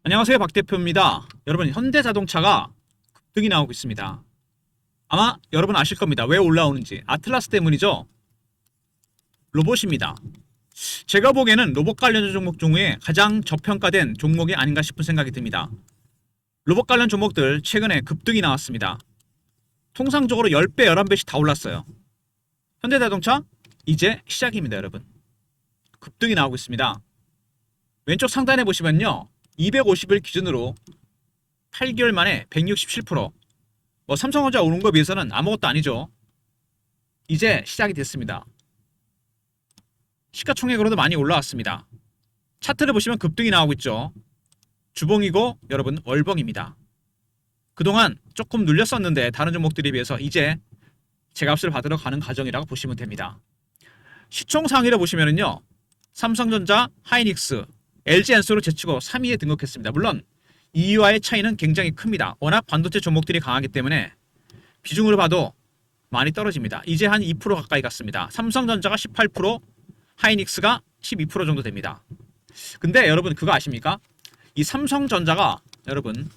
안녕하세요, 박 대표입니다. 여러분, 현대자동차가 급등이 나오고 있습니다. 아마 여러분 아실 겁니다. 왜 올라오는지. 아틀라스 때문이죠. 로봇입니다. 제가 보기에는 로봇 관련 종목 중에 가장 저평가된 종목이 아닌가 싶은 생각이 듭니다. 로봇 관련 종목들 최근에 급등이 나왔습니다. 통상적으로 10배, 11배씩 다 올랐어요. 현대자동차 이제 시작입니다, 여러분. 급등이 나오고 있습니다. 왼쪽 상단에 보시면요, 250일 기준으로 8개월 만에 167%. 삼성전자 오른 거에 비해서는 아무것도 아니죠. 이제 시작이 됐습니다. 시가총액으로도 많이 올라왔습니다. 차트를 보시면 급등이 나오고 있죠. 주봉이고 여러분 월봉입니다. 그동안 조금 눌렸었는데 다른 종목들에 비해서 이제 제값을 받으러 가는 과정이라고 보시면 됩니다. 시총 상위를 보시면은요, 삼성전자, 하이닉스, LG엔솔을 제치고 3위에 등극했습니다. 물론 2위와의 차이는 굉장히 큽니다. 워낙 반도체 종목들이 강하기 때문에 비중으로 봐도 많이 떨어집니다. 이제 한 2% 가까이 갔습니다. 삼성전자가 18%, 하이닉스가 12% 정도 됩니다. 근데 여러분 그거 아십니까? 이 삼성전자가 여러분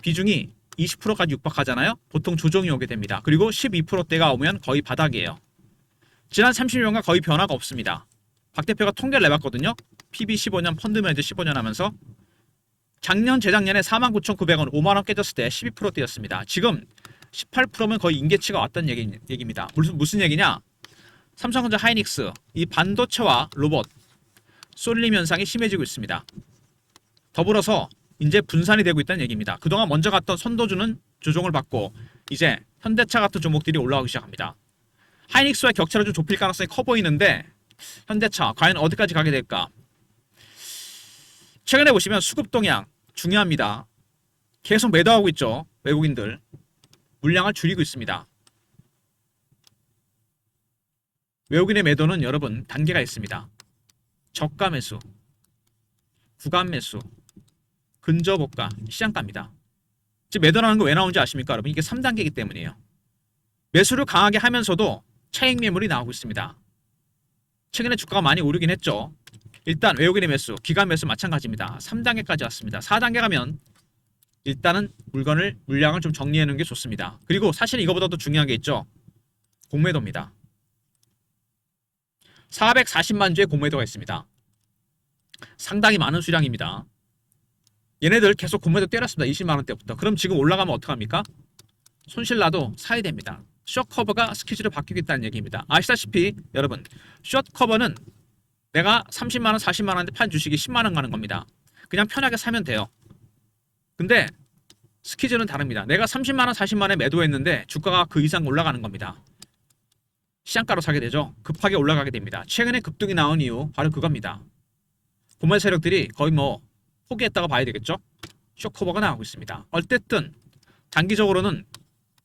비중이 20%까지 육박하잖아요. 보통 조정이 오게 됩니다. 그리고 12%대가 오면 거의 바닥이에요. 지난 30년간 거의 변화가 없습니다. 박 대표가 통계를 내봤거든요. PB 15년, 펀드 매니저 15년 하면서 작년, 재작년에 49,900원, 5만원 깨졌을 때 12%대였습니다. 지금 18%면 거의 임계치가 왔다는 얘기입니다. 무슨 얘기냐? 삼성전자, 하이닉스, 이 반도체와 로봇, 쏠림 현상이 심해지고 있습니다. 더불어서 이제 분산이 되고 있다는 얘기입니다. 그동안 먼저 갔던 선도주는 조정을 받고 이제 현대차 같은 종목들이 올라오기 시작합니다. 하이닉스와 격차를 좀 좁힐 가능성이 커 보이는데 현대차 과연 어디까지 가게 될까? 최근에 보시면 수급 동향 중요합니다. 계속 매도하고 있죠. 외국인들 물량을 줄이고 있습니다. 외국인의 매도는 여러분 단계가 있습니다. 저가 매수, 구간 매수, 근저고가, 시장가입니다. 지금 매도라는 거 왜 나오는지 아십니까, 여러분? 이게 3단계이기 때문이에요. 매수를 강하게 하면서도 차익 매물이 나오고 있습니다. 최근에 주가가 많이 오르긴 했죠. 일단 외국인의 매수, 기관 매수 마찬가지입니다. 3단계까지 왔습니다. 4단계 가면 일단은 물량을 좀 정리해 놓는 게 좋습니다. 그리고 사실 이거보다도 중요한 게 있죠. 공매도입니다. 440만 주의 공매도가 있습니다. 상당히 많은 수량입니다. 얘네들 계속 공매도 때렸습니다. 20만 원대부터. 그럼 지금 올라가면 어떡합니까? 손실나도 사야 됩니다. 숏커버가 스케줄을 바뀌고 있다는 얘기입니다. 아시다시피 여러분, 숏커버는 내가 30만원, 40만원인데 판 주식이 10만원 가는 겁니다. 그냥 편하게 사면 돼요. 근데 스키즈는 다릅니다. 내가 30만원, 40만원에 매도했는데 주가가 그 이상 올라가는 겁니다. 시장가로 사게 되죠. 급하게 올라가게 됩니다. 최근에 급등이 나온 이유 바로 그겁니다. 공매 세력들이 거의 포기했다고 봐야 되겠죠. 숏커버가 나오고 있습니다. 어쨌든 단기적으로는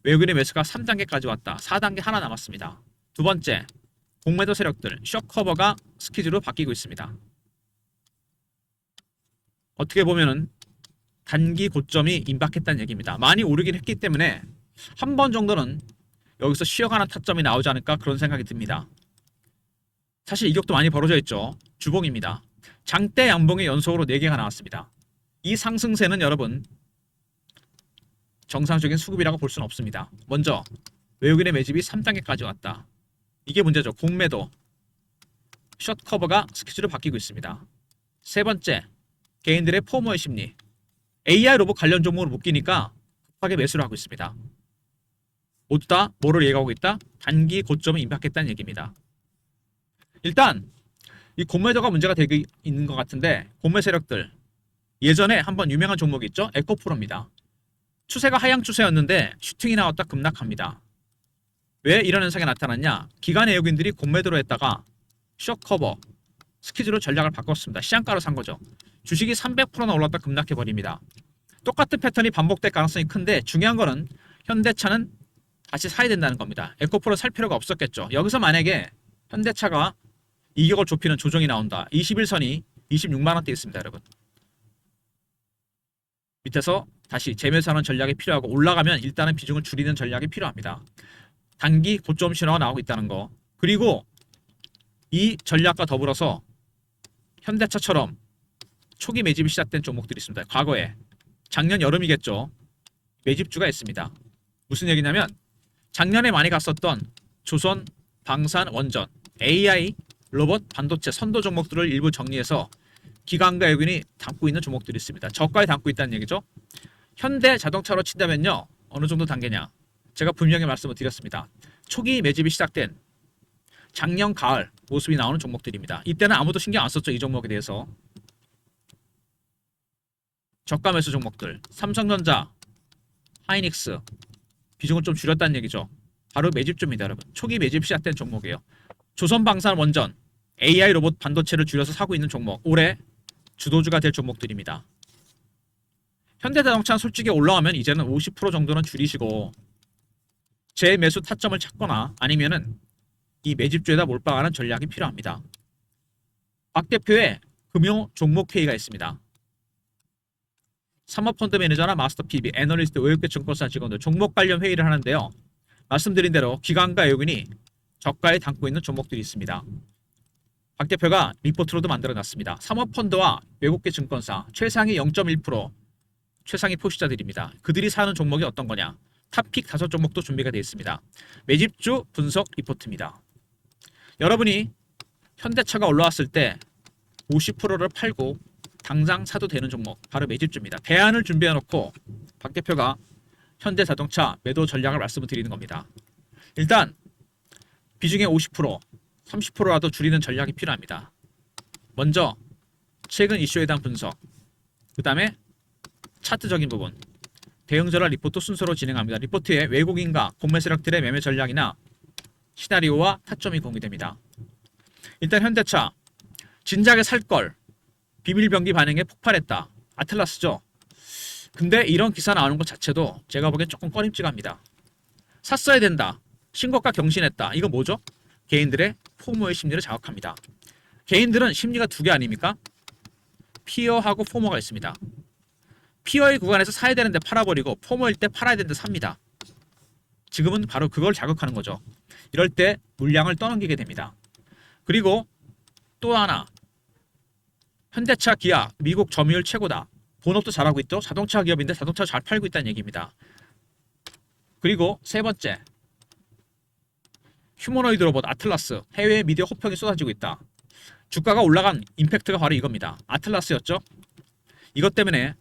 외국인의 매수가 3단계까지 왔다. 4단계 하나 남았습니다. 두 번째, 공매도 세력들 숏커버가 스키즈로 바뀌고 있습니다. 어떻게 보면은 단기 고점이 임박했다는 얘기입니다. 많이 오르긴 했기 때문에 한 번 정도는 여기서 쉬어가는 타점이 나오지 않을까 그런 생각이 듭니다. 사실 이격도 많이 벌어져 있죠. 주봉입니다. 장대 양봉의 연속으로 4개가 나왔습니다. 이 상승세는 여러분 정상적인 수급이라고 볼 수는 없습니다. 먼저 외국인의 매집이 3단계까지 왔다. 이게 문제죠. 공매도, 숏커버가 스케줄로 바뀌고 있습니다. 세 번째, 개인들의 포모의 심리. AI 로봇 관련 종목으로 묶이니까 급하게 매수를 하고 있습니다. 모두 다 뭐를 얘기하고 있다? 단기 고점을 임박했다는 얘기입니다. 일단 이 공매도가 문제가 되고 있는 것 같은데, 공매 세력들 예전에 한번 유명한 종목이 있죠. 에코프로입니다. 추세가 하향 추세였는데 슈팅이 나왔다 급락합니다. 왜 이런 현상이 나타났냐? 기관 외국인들이 공매도로 했다가 숏커버, 스키즈로 전략을 바꿨습니다. 시장가로 산 거죠. 주식이 300%나 올랐다 급락해버립니다. 똑같은 패턴이 반복될 가능성이 큰데 중요한 거는 현대차는 다시 사야 된다는 겁니다. 에코프로 살 필요가 없었겠죠. 여기서 만약에 현대차가 이격을 좁히는 조정이 나온다. 21선이 26만원대 있습니다, 여러분. 밑에서 다시 재매수하는 전략이 필요하고 올라가면 일단은 비중을 줄이는 전략이 필요합니다. 단기 고점 신호가 나오고 있다는 거. 그리고 이 전략과 더불어서 현대차처럼 초기 매집이 시작된 종목들이 있습니다. 과거에 작년 여름이겠죠. 매집주가 있습니다. 무슨 얘기냐면 작년에 많이 갔었던 조선, 방산, 원전, AI, 로봇, 반도체, 선도 종목들을 일부 정리해서 기관과 외국인이 담고 있는 종목들이 있습니다. 저가에 담고 있다는 얘기죠. 현대 자동차로 친다면요. 어느 정도 단계냐. 제가 분명히 말씀을 드렸습니다. 초기 매집이 시작된 작년 가을 모습이 나오는 종목들입니다. 이때는 아무도 신경 안 썼죠. 이 종목에 대해서. 저가 매수 종목들. 삼성전자, 하이닉스. 비중을 좀 줄였다는 얘기죠. 바로 매집주입니다. 여러분. 초기 매집 시작된 종목이에요. 조선방산 원전, AI 로봇 반도체를 줄여서 사고 있는 종목. 올해 주도주가 될 종목들입니다. 현대자동차는 솔직히 올라가면 이제는 50% 정도는 줄이시고 재매수 타점을 찾거나 아니면은 이 매집주에다 몰빵하는 전략이 필요합니다. 박 대표의 금융 종목 회의가 있습니다. 사모펀드 매니저나 마스터 PB, 애널리스트, 외국계 증권사 직원들 종목 관련 회의를 하는데요. 말씀드린 대로 기관과 외국인이 저가에 담고 있는 종목들이 있습니다. 박 대표가 리포트로도 만들어놨습니다. 사모펀드와 외국계 증권사 최상위 0.1%, 최상위 포시자들입니다. 그들이 사는 종목이 어떤 거냐? 탑픽 5종목도 준비가 되어 있습니다. 매집주 분석 리포트입니다. 여러분이 현대차가 올라왔을 때 50%를 팔고 당장 사도 되는 종목 바로 매집주입니다. 대안을 준비해놓고 박 대표가 현대자동차 매도 전략을 말씀을 드리는 겁니다. 일단 비중의 50%, 30%라도 줄이는 전략이 필요합니다. 먼저 최근 이슈에 대한 분석, 그 다음에 차트적인 부분, 대응전략 리포트 순서로 진행합니다. 리포트에 외국인과 공매 세력들의 매매 전략이나 시나리오와 타점이 공유됩니다. 일단 현대차 진작에 살걸 비밀병기 반응에 폭발했다. 아틀라스죠. 근데 이런 기사 나오는 것 자체도 제가 보기엔 조금 꺼림칙합니다. 샀어야 된다. 신고가 경신했다. 이거 뭐죠? 개인들의 포모의 심리를 자극합니다. 개인들은 심리가 두 개 아닙니까? 피어하고 포모가 있습니다. 피어의 구간에서 사야 되는데 팔아버리고 포모일 때 팔아야 되는데 삽니다. 지금은 바로 그걸 자극하는 거죠. 이럴 때 물량을 떠넘기게 됩니다. 그리고 또 하나, 현대차, 기아, 미국 점유율 최고다. 본업도 잘하고 있죠. 자동차 기업인데 자동차 잘 팔고 있다는 얘기입니다. 그리고 세 번째, 휴머노이드 로봇 아틀라스, 해외 미디어 호평이 쏟아지고 있다. 주가가 올라간 임팩트가 바로 이겁니다. 아틀라스였죠. 이것 때문에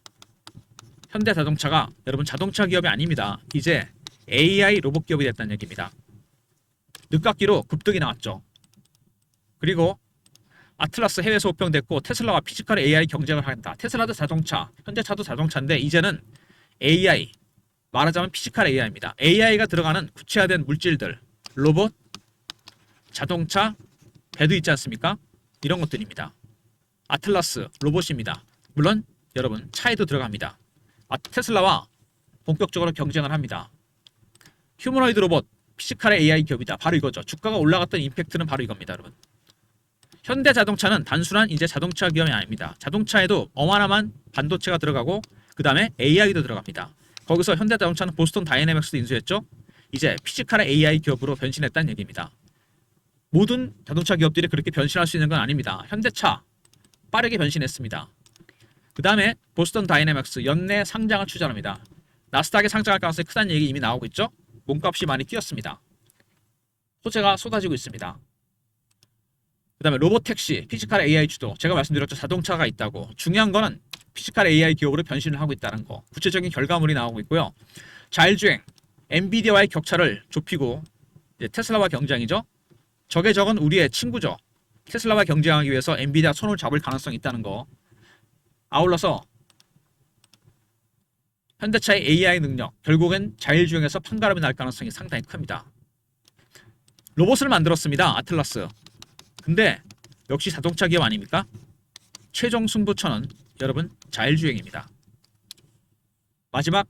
현대자동차가 여러분 자동차 기업이 아닙니다. 이제 AI 로봇 기업이 됐다는 얘기입니다. 늦깎이로 급등이 나왔죠. 그리고 아틀라스 해외에서 호평됐고 테슬라와 피지컬 AI 경쟁을 한다. 테슬라도 자동차, 현대차도 자동차인데 이제는 AI, 말하자면 피지컬 AI입니다. AI가 들어가는 구체화된 물질들, 로봇, 자동차, 배도 있지 않습니까? 이런 것들입니다. 아틀라스, 로봇입니다. 물론 여러분 차에도 들어갑니다. 테슬라와 본격적으로 경쟁을 합니다. 휴머노이드 로봇, 피지컬 AI 기업이다. 바로 이거죠. 주가가 올라갔던 임팩트는 바로 이겁니다. 여러분. 현대자동차는 단순한 이제 자동차 기업이 아닙니다. 자동차에도 어마어마한 반도체가 들어가고 그 다음에 AI도 들어갑니다. 거기서 현대자동차는 보스턴 다이내믹스도 인수했죠. 이제 피지컬 AI 기업으로 변신했다는 얘기입니다. 모든 자동차 기업들이 그렇게 변신할 수 있는 건 아닙니다. 현대차 빠르게 변신했습니다. 그 다음에 보스턴 다이내믹스 연내 상장을 추진합니다. 나스닥에 상장할 가능성이 크다는 얘기 이미 나오고 있죠. 몸값이 많이 뛰었습니다. 호재가 쏟아지고 있습니다. 그 다음에 로봇택시, 피지컬 AI 주도. 제가 말씀드렸죠. 자동차가 있다고. 중요한 거는 피지컬 AI 기업으로 변신을 하고 있다는 거. 구체적인 결과물이 나오고 있고요. 자율주행, 엔비디아와의 격차를 좁히고 이제 테슬라와 경쟁이죠. 적의 적은 우리의 친구죠. 테슬라와 경쟁하기 위해서 엔비디아 손을 잡을 가능성이 있다는 거. 아울러서 현대차의 AI 능력, 결국엔 자율주행에서 판가름이 날 가능성이 상당히 큽니다. 로봇을 만들었습니다. 아틀라스. 근데 역시 자동차 기업 아닙니까? 최종 승부처는 여러분 자율주행입니다. 마지막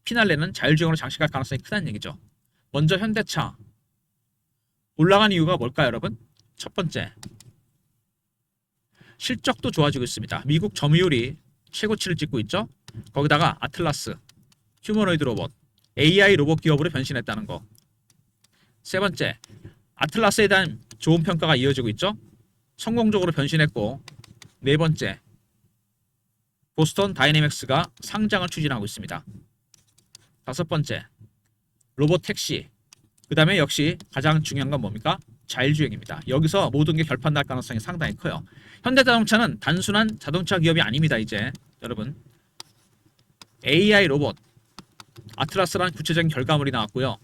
피날레는 자율주행으로 장식할 가능성이 크다는 얘기죠. 먼저 현대차 올라간 이유가 뭘까요, 여러분? 첫 번째, 실적도 좋아지고 있습니다. 미국 점유율이 최고치를 찍고 있죠. 거기다가 아틀라스, 휴머노이드 로봇, AI 로봇 기업으로 변신했다는 거. 세 번째, 아틀라스에 대한 좋은 평가가 이어지고 있죠. 성공적으로 변신했고, 네 번째, 보스턴 다이내믹스가 상장을 추진하고 있습니다. 다섯 번째, 로봇 택시. 그 다음에 역시 가장 중요한 건 뭡니까? 자율주행입니다. 여기서 모든 게 결판날 가능성이 상당히 커요. 현대자동차는 단순한 자동차 기업이 아닙니다. 이제 여러분, AI 로봇 아틀라스라는 구체적인 결과물이 나왔고요.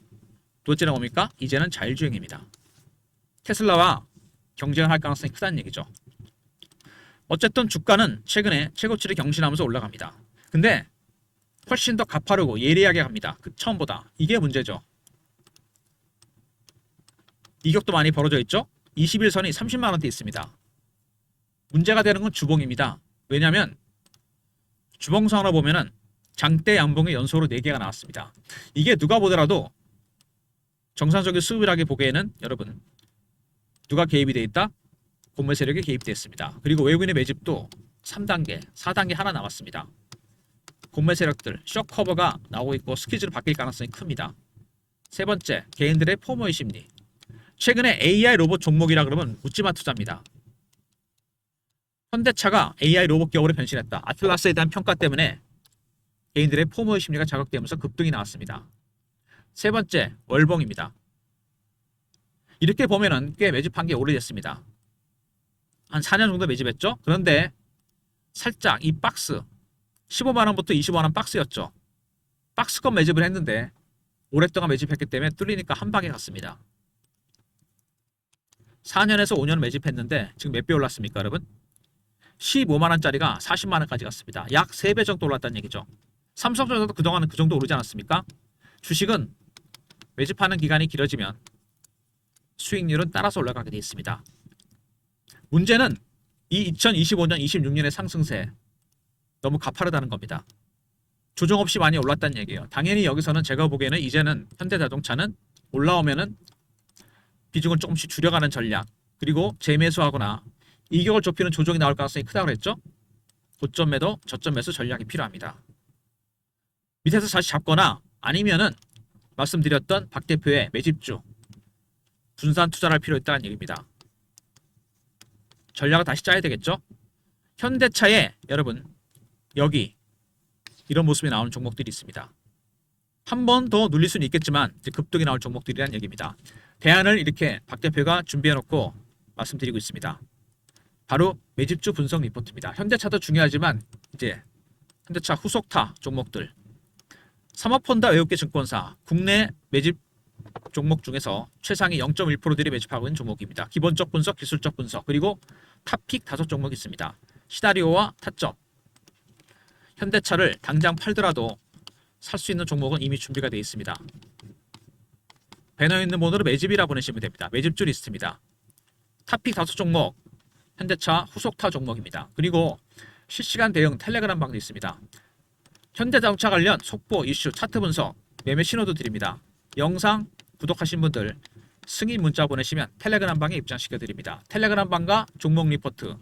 두 번째는 뭡니까? 이제는 자율주행입니다. 테슬라와 경쟁을 할 가능성이 크다는 얘기죠. 어쨌든 주가는 최근에 최고치를 경신하면서 올라갑니다. 근데 훨씬 더 가파르고 예리하게 갑니다. 그 처음보다. 이게 문제죠. 이격도 많이 벌어져 있죠? 21선이 30만원대 있습니다. 문제가 되는 건 주봉입니다. 왜냐하면 주봉상으로 보면은 장대 양봉의 연속으로 4개가 나왔습니다. 이게 누가 보더라도 정상적인 수급이라고 보기에는 여러분, 누가 개입이 돼 있다? 공매 세력이 개입되어 있습니다. 그리고 외국인의 매집도 3단계, 4단계 하나 남았습니다. 공매 세력들, 쇼크 커버가 나오고 있고 스퀴즈로 바뀔 가능성이 큽니다. 세 번째, 개인들의 포모의 심리. 최근에 AI 로봇 종목이라 그러면 묻지마 투자입니다. 현대차가 AI 로봇 기업으로 변신했다. 아틀라스에 대한 평가 때문에 개인들의 포모의 심리가 자극되면서 급등이 나왔습니다. 세 번째, 월봉입니다. 이렇게 보면은 꽤 매집한 게 오래됐습니다. 한 4년 정도 매집했죠? 그런데 살짝 이 박스 15만원부터 20만원 박스였죠. 박스권 매집을 했는데 오랫동안 매집했기 때문에 뚫리니까 한 방에 갔습니다. 4년에서 5년 매집했는데 지금 몇 배 올랐습니까 여러분? 15만원짜리가 40만원까지 갔습니다. 약 3배 정도 올랐다는 얘기죠. 삼성전자도 그동안은 그 정도 오르지 않았습니까? 주식은 매집하는 기간이 길어지면 수익률은 따라서 올라가게 되어 있습니다. 문제는 이 2025년, 26년의 상승세 너무 가파르다는 겁니다. 조정 없이 많이 올랐다는 얘기예요. 당연히 여기서는 제가 보기에는 이제는 현대자동차는 올라오면은 비중을 조금씩 줄여가는 전략, 그리고 재매수하거나 이격을 좁히는 조정이 나올 가능성이 크다고 그랬죠? 고점 매도, 저점 매수 전략이 필요합니다. 밑에서 다시 잡거나 아니면은 말씀드렸던 박 대표의 매집주 분산 투자를 할 필요 있다는 얘기입니다. 전략을 다시 짜야 되겠죠? 현대차에 여러분 여기 이런 모습이 나오는 종목들이 있습니다. 한 번 더 눌릴 수는 있겠지만 이제 급등이 나올 종목들이라는 얘기입니다. 대안을 이렇게 박 대표가 준비해놓고 말씀드리고 있습니다. 바로 매집주 분석 리포트입니다. 현대차도 중요하지만 이제 현대차 후속타 종목들, 사모펀드 외국계 증권사, 국내 매집 종목 중에서 최상위 0.1%들이 매집하고 있는 종목입니다. 기본적 분석, 기술적 분석, 그리고 탑픽 5종목이 있습니다. 시나리오와 타점. 현대차를 당장 팔더라도 살 수 있는 종목은 이미 준비가 되어 있습니다. 배너에 있는 번호로 매집이라 보내시면 됩니다. 매집주 리스트입니다. 탑픽 5종목, 현대차 후속타 종목입니다. 그리고 실시간 대응 텔레그램 방도 있습니다. 현대자동차 관련 속보, 이슈, 차트 분석, 매매 신호도 드립니다. 영상 구독하신 분들 승인 문자 보내시면 텔레그램 방에 입장시켜 드립니다. 텔레그램 방과 종목 리포트,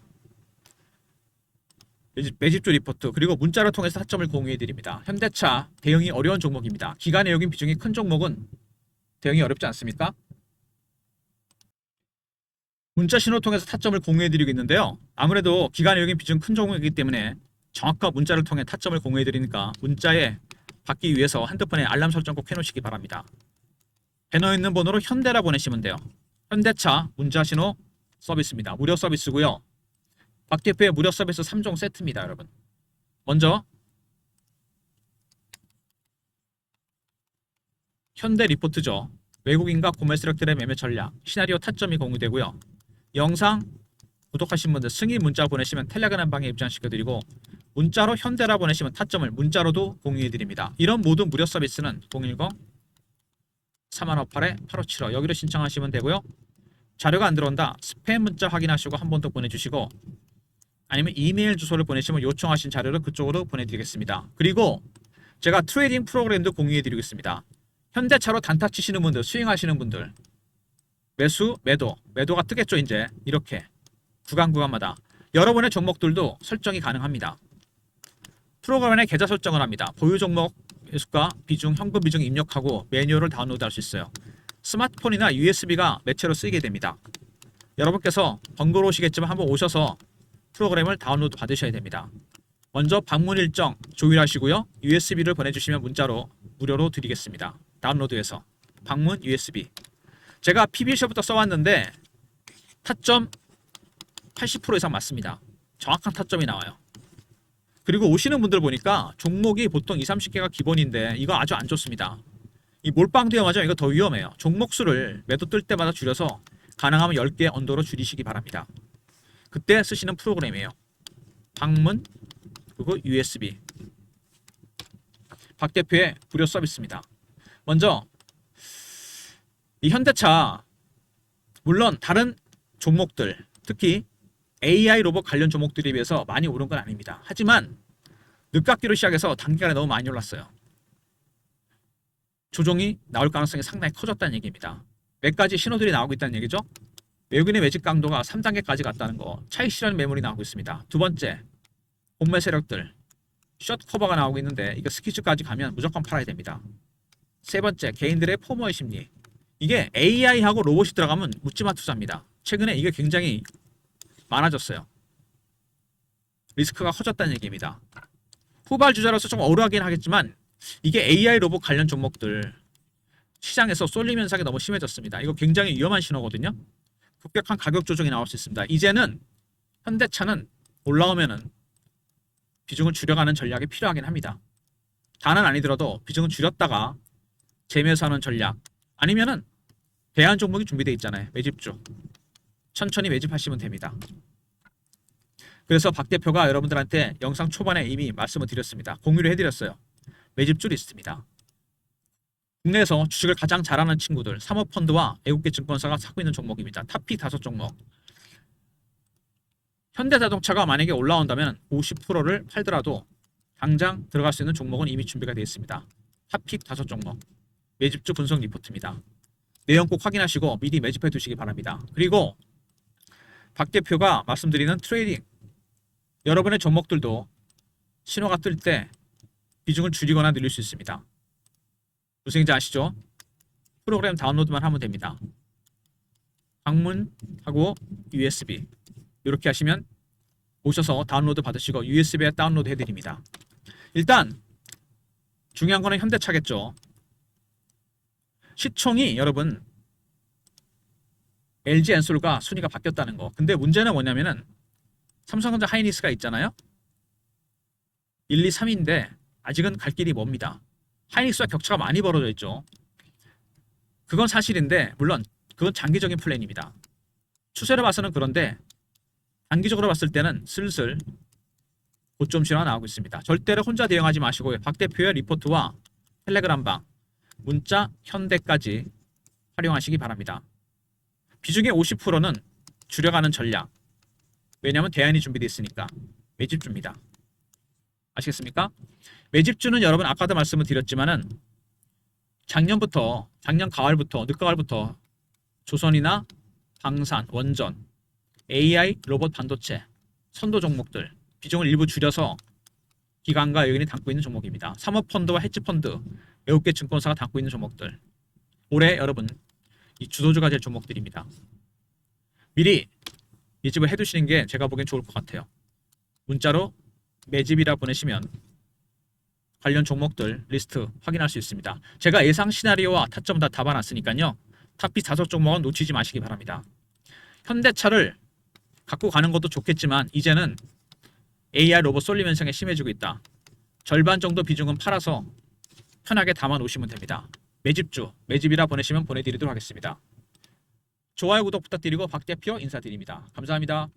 매집주 리포트, 그리고 문자를 통해서 타점을 공유해 드립니다. 현대차 대응이 어려운 종목입니다. 기간 외역인 비중이 큰 종목은 대응이 어렵지 않습니까? 문자 신호 통해서 타점을 공유해 드리고 있는데요. 아무래도 기간 외역인 비중 큰 종목이기 때문에 정확한 문자를 통해 타점을 공유해 드리니까 문자에 받기 위해서 핸드폰에 알람 설정 꼭 해놓으시기 바랍니다. 배너에 있는 번호로 현대라 보내시면 돼요. 현대차 문자 신호 서비스입니다. 무료 서비스고요. 박 대표의 무료 서비스 3종 세트입니다. 여러분, 먼저 현대 리포트죠. 외국인과 구매 세력들의 매매 전략, 시나리오 타점이 공유되고요. 영상 구독하신 분들 승인 문자 보내시면 텔레그램 방에 입장시켜드리고, 문자로 현대라 보내시면 타점을 문자로도 공유해드립니다. 이런 모든 무료 서비스는 010-3158-8575 여기로 신청하시면 되고요. 자료가 안 들어온다, 스팸 문자 확인하시고 한 번 더 보내주시고, 아니면 이메일 주소를 보내시면 요청하신 자료를 그쪽으로 보내드리겠습니다. 그리고 제가 트레이딩 프로그램도 공유해드리고 있습니다. 현대차로 단타 치시는 분들, 스윙하시는 분들, 매수, 매도가 뜨겠죠. 이제 이렇게 구간마다 여러분의 종목들도 설정이 가능합니다. 프로그램에 계좌 설정을 합니다. 보유 종목 매수가, 비중, 현금 비중 입력하고 매뉴얼을 다운로드할 수 있어요. 스마트폰이나 USB가 매체로 쓰이게 됩니다. 여러분께서 번거로우시겠지만 한번 오셔서 프로그램을 다운로드 받으셔야 됩니다. 먼저 방문 일정 조율하시고요. USB를 보내주시면 문자로 무료로 드리겠습니다. 다운로드해서 방문 USB. 제가 PBC부터 써왔는데 타점 80% 이상 맞습니다. 정확한 타점이 나와요. 그리고 오시는 분들 보니까 종목이 보통 20, 30개가 기본인데 이거 아주 안 좋습니다. 이 몰빵 위험하죠? 이거 더 위험해요. 종목 수를 매도 뜰 때마다 줄여서 가능하면 10개 언더로 줄이시기 바랍니다. 그때 쓰시는 프로그램이에요. 방문 그리고 USB. 박 대표의 무료 서비스입니다. 먼저 이 현대차 물론 다른 종목들 특히 AI 로봇 관련 종목들에 비해서 많이 오른 건 아닙니다. 하지만 늦깎이로 시작해서 단기간에 너무 많이 올랐어요. 조정이 나올 가능성이 상당히 커졌다는 얘기입니다. 몇 가지 신호들이 나오고 있다는 얘기죠. 외국인의 매집 강도가 3단계까지 갔다는 거, 차익 실현 매물이 나오고 있습니다. 두 번째, 공매 세력들, 숏 커버가 나오고 있는데 이거 스키즈까지 가면 무조건 팔아야 됩니다. 세 번째, 개인들의 포모의 심리. 이게 AI하고 로봇이 들어가면 묻지마 투자입니다. 최근에 이게 굉장히 많아졌어요. 리스크가 커졌다는 얘기입니다. 후발주자로서 좀 억울하긴 하겠지만 이게 AI 로봇 관련 종목들 시장에서 쏠림 현상이 너무 심해졌습니다. 이거 굉장히 위험한 신호거든요. 급격한 가격 조정이 나올 수 있습니다. 이제는 현대차는 올라오면은 비중을 줄여가는 전략이 필요하긴 합니다. 다는 아니더라도 비중을 줄였다가 재매수하는 전략 아니면은 대안 종목이 준비되어 있잖아요. 매집주 천천히 매집하시면 됩니다. 그래서 박 대표가 여러분들한테 영상 초반에 이미 말씀을 드렸습니다. 공유를 해드렸어요. 매집주 리스트입니다. 국내에서 주식을 가장 잘하는 친구들, 사모펀드와 외국계 증권사가 사고 있는 종목입니다. 탑픽 5종목. 현대자동차가 만약에 올라온다면 50%를 팔더라도 당장 들어갈 수 있는 종목은 이미 준비가 되어 있습니다. 탑픽 5종목. 매집주 분석 리포트입니다. 내용 꼭 확인하시고 미리 매집해 두시기 바랍니다. 그리고 박 대표가 말씀드리는 트레이딩. 여러분의 종목들도 신호가 뜰 때 비중을 줄이거나 늘릴 수 있습니다. 무슨인지 아시죠? 프로그램 다운로드만 하면 됩니다. 방문하고 USB 이렇게 하시면 오셔서 다운로드 받으시고 USB에 다운로드 해드립니다. 일단 중요한 거는 현대차겠죠. 시총이 여러분 LG 엔솔과 순위가 바뀌었다는 거. 근데 문제는 뭐냐면은 삼성전자 하이닉스가 있잖아요. 1, 2, 3인데 아직은 갈 길이 멉니다. 하이닉스와 격차가 많이 벌어져 있죠. 그건 사실인데 물론 그건 장기적인 플랜입니다. 추세로 봐서는 그런데 단기적으로 봤을 때는 슬슬 고점 신호가 나오고 있습니다. 절대로 혼자 대응하지 마시고요. 박 대표의 리포트와 텔레그램방, 문자, 현대까지 활용하시기 바랍니다. 비중의 50%는 줄여가는 전략. 왜냐하면 대안이 준비되어 있으니까 매집주입니다. 아시겠습니까? 매집주는 여러분 아까도 말씀을 드렸지만은 작년 가을부터 늦가을부터 조선이나 방산, 원전, AI, 로봇 반도체, 선도 종목들 비중을 일부 줄여서 기관과 외국인이 담고 있는 종목입니다. 사모펀드와 헤지펀드, 외국계 증권사가 담고 있는 종목들. 올해 여러분 이 주도주가 될 종목들입니다. 미리 매집을 해두시는 게 제가 보기엔 좋을 것 같아요. 문자로 매집이라 보내시면 관련 종목들 리스트 확인할 수 있습니다. 제가 예상 시나리오와 타점 다 잡아놨으니까요. 탑픽 5종목은 놓치지 마시기 바랍니다. 현대차를 갖고 가는 것도 좋겠지만 이제는 AI 로봇 쏠림 현상이 심해지고 있다. 절반 정도 비중은 팔아서 편하게 담아 놓으시면 됩니다. 매집주, 매집이라 보내시면 보내드리도록 하겠습니다. 좋아요, 구독 부탁드리고 박 대표 인사드립니다. 감사합니다.